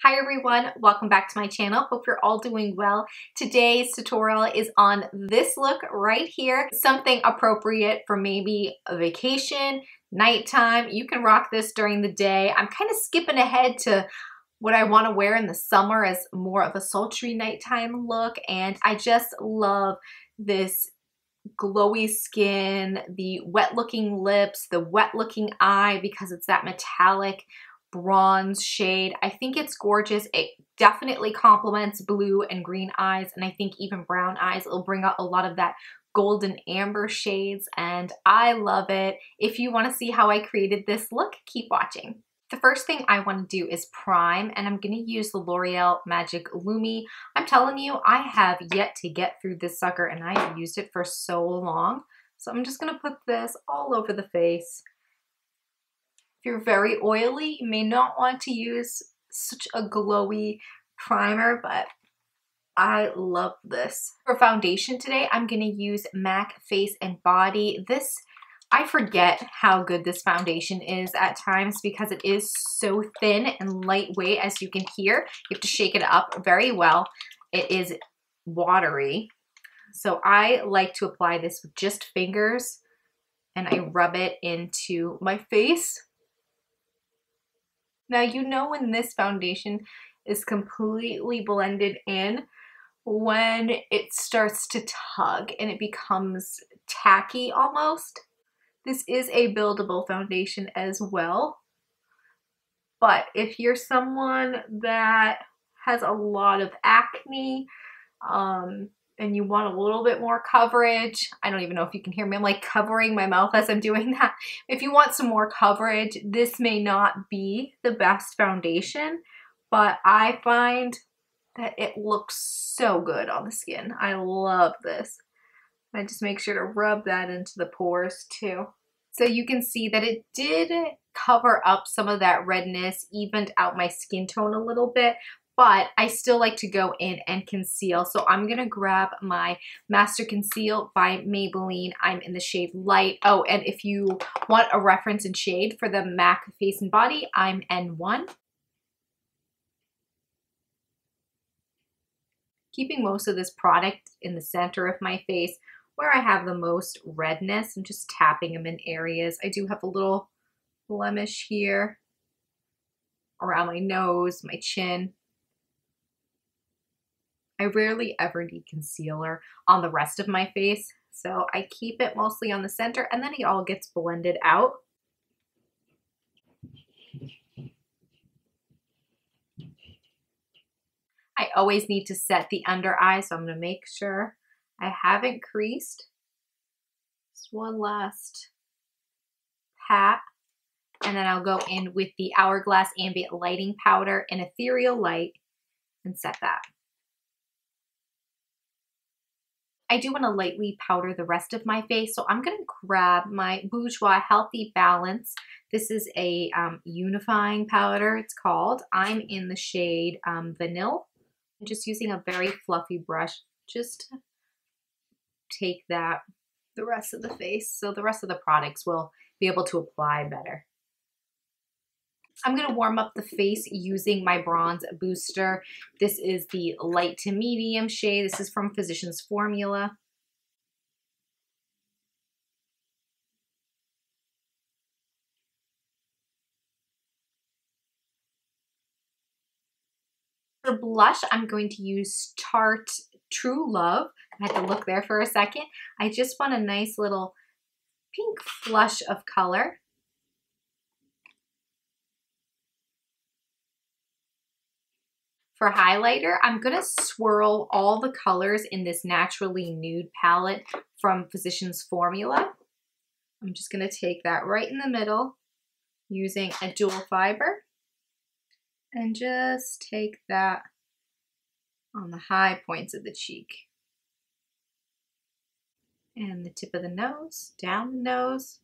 Hi everyone, welcome back to my channel. Hope you're all doing well. Today's tutorial is on this look right here. Something appropriate for maybe a vacation, nighttime. You can rock this during the day. I'm kind of skipping ahead to what I want to wear in the summer as more of a sultry nighttime look, and I just love this glowy skin, the wet looking lips, the wet looking eye because it's that metallic bronze shade. I think it's gorgeous. It definitely complements blue and green eyes, and I think even brown eyes. It'll bring out a lot of that golden amber shades, and I love it. If you want to see how I created this look, keep watching. The first thing I want to do is prime, and I'm going to use the L'Oreal Magic Lumi. I'm telling you, I have yet to get through this sucker, and I have used it for so long. So I'm just going to put this all over the face. If you're very oily, you may not want to use such a glowy primer, but I love this. For foundation today, I'm going to use MAC Face and Body. I forget how good this foundation is at times because it is so thin and lightweight, as you can hear. You have to shake it up very well. It is watery. So I like to apply this with just fingers, and I rub it into my face. Now, you know when this foundation is completely blended in, when it starts to tug and it becomes tacky almost. This is a buildable foundation as well. But if you're someone that has a lot of acne, and you want a little bit more coverage, I don't even know if you can hear me, I'm like covering my mouth as I'm doing that. If you want some more coverage, this may not be the best foundation, but I find that it looks so good on the skin. I love this. I just make sure to rub that into the pores too. So you can see that it did cover up some of that redness, evened out my skin tone a little bit, but I still like to go in and conceal. So I'm going to grab my Master Conceal by Maybelline. I'm in the shade Light. Oh, and if you want a reference in shade for the MAC Face and Body, I'm N1. Keeping most of this product in the center of my face where I have the most redness and just tapping them in areas. I do have a little blemish here around my nose, my chin. I rarely ever need concealer on the rest of my face, so I keep it mostly on the center, and then it all gets blended out. I always need to set the under eye, so I'm going to make sure I haven't creased. Just one last pat, and then I'll go in with the Hourglass Ambient Lighting Powder in Ethereal Light and set that. I do want to lightly powder the rest of my face, so I'm going to grab my Bourjouis Healthy Balance. This is a unifying powder, it's called. I'm in the shade Vanille. I'm just using a very fluffy brush just to take that the rest of the face, so the rest of the products will be able to apply better. I'm going to warm up the face using my bronze booster. This is the light to medium shade. This is from Physicians Formula. For blush, I'm going to use Tarte True Love. I had to look there for a second. I just want a nice little pink flush of color. For highlighter, I'm going to swirl all the colors in this Naturally Nude palette from Physicians Formula. I'm just going to take that right in the middle using a dual fiber and just take that on the high points of the cheek. And the tip of the nose, down the nose.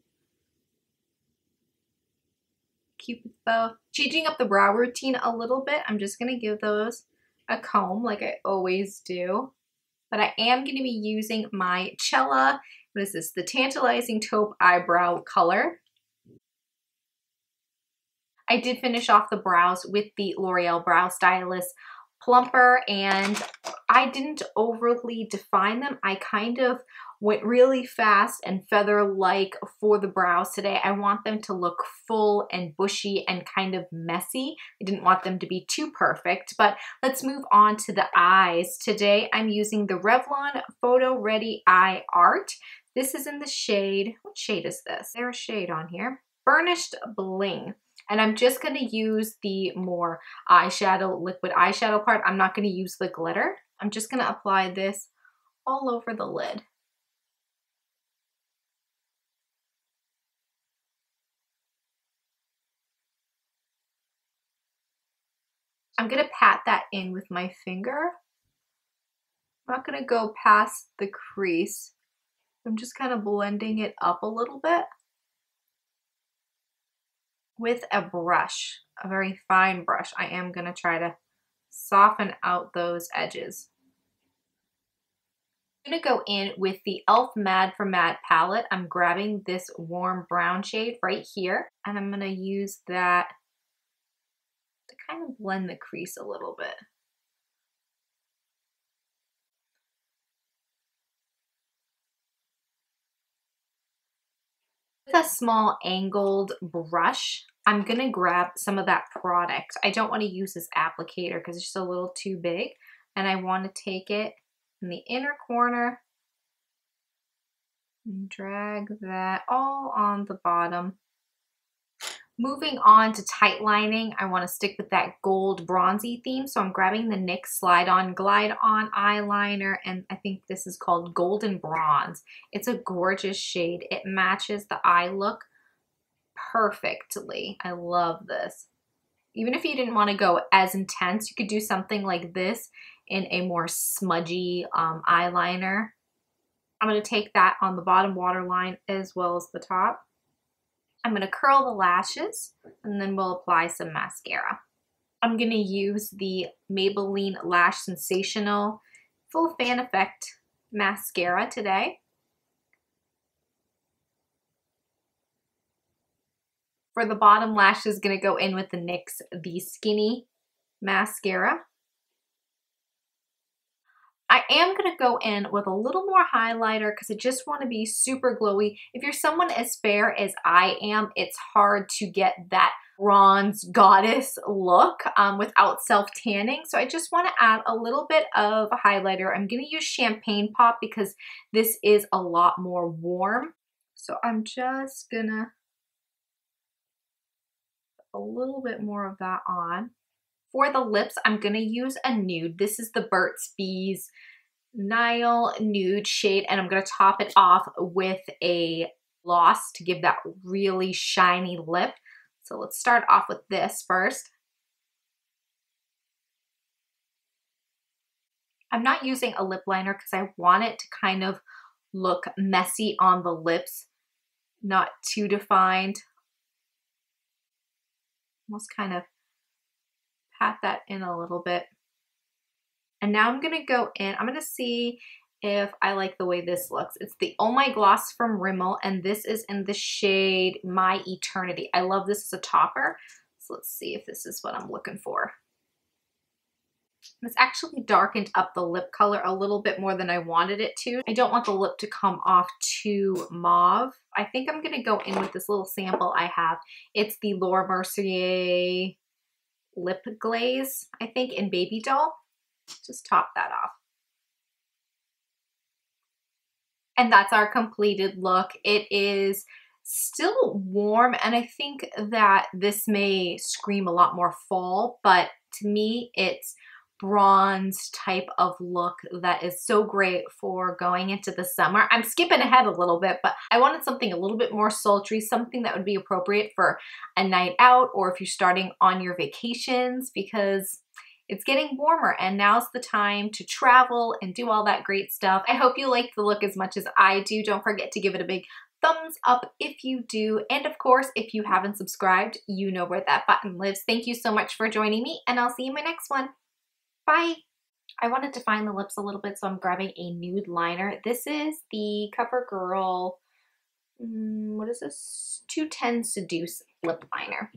Cupid's bow. Changing up the brow routine a little bit. I'm just going to give those a comb like I always do. But I am going to be using my Chella, what is this? The Tantalizing Taupe Eyebrow Color. I did finish off the brows with the L'Oreal Brow Stylist Plumper, and I didn't overly define them. I kind of went really fast and feather-like for the brows today. I want them to look full and bushy and kind of messy. I didn't want them to be too perfect, but let's move on to the eyes. Today I'm using the Revlon PhotoReady Eye Art. This is in the shade, what shade is this? There's a shade on here. Burnished Bling. And I'm just gonna use the more eyeshadow, liquid eyeshadow part. I'm not gonna use the glitter. I'm just gonna apply this all over the lid. I'm gonna pat that in with my finger. I'm not gonna go past the crease. I'm just kind of blending it up a little bit with a brush, a very fine brush. I am gonna try to soften out those edges. I'm gonna go in with the e.l.f. Mad for Matte palette. I'm grabbing this warm brown shade right here, and I'm gonna use that to kind of blend the crease a little bit. With a small angled brush, I'm gonna grab some of that product. I don't want to use this applicator because it's just a little too big, and I want to take it in the inner corner and drag that all on the bottom. Moving on to tight lining, I want to stick with that gold bronzy theme, so I'm grabbing the NYX Slide On Glide On eyeliner, and I think this is called Golden Bronze. It's a gorgeous shade. It matches the eye look perfectly. I love this. Even if you didn't want to go as intense, you could do something like this in a more smudgy eyeliner. I'm going to take that on the bottom waterline as well as the top. I'm going to curl the lashes, and then we'll apply some mascara. I'm going to use the Maybelline Lash Sensational Full Fan Effect Mascara today. For the bottom lashes, going to go in with the NYX The Skinny Mascara. I am going to go in with a little more highlighter because I just want to be super glowy. If you're someone as fair as I am, it's hard to get that bronze goddess look without self-tanning. So I just want to add a little bit of highlighter. I'm going to use Champagne Pop because this is a lot more warm. So I'm just going to put a little bit more of that on. For the lips, I'm going to use a nude. This is the Burt's Bees Nile Nude shade, and I'm going to top it off with a gloss to give that really shiny lip. So let's start off with this first. I'm not using a lip liner because I want it to kind of look messy on the lips, not too defined. Almost kind of pat that in a little bit. And now I'm gonna go in, I'm gonna see if I like the way this looks. It's the Oh My Gloss from Rimmel, and this is in the shade My Eternity. I love this as a topper. So let's see if this is what I'm looking for. It's actually darkened up the lip color a little bit more than I wanted it to. I don't want the lip to come off too mauve. I think I'm gonna go in with this little sample I have. It's the Laura Mercier Lip Glaze, I think, in Baby Doll. Just top that off. And that's our completed look. It is still warm, and I think that this may scream a lot more fall, but to me, it's bronze type of look that is so great for going into the summer. I'm skipping ahead a little bit, but I wanted something a little bit more sultry, something that would be appropriate for a night out or if you're starting on your vacations, because it's getting warmer and now's the time to travel and do all that great stuff. I hope you like the look as much as I do. Don't forget to give it a big thumbs up if you do. And of course, if you haven't subscribed, you know where that button lives. Thank you so much for joining me, and I'll see you in my next one. Bye. I wanted to define the lips a little bit, so I'm grabbing a nude liner. This is the CoverGirl, what is this? 210 Seduce lip liner.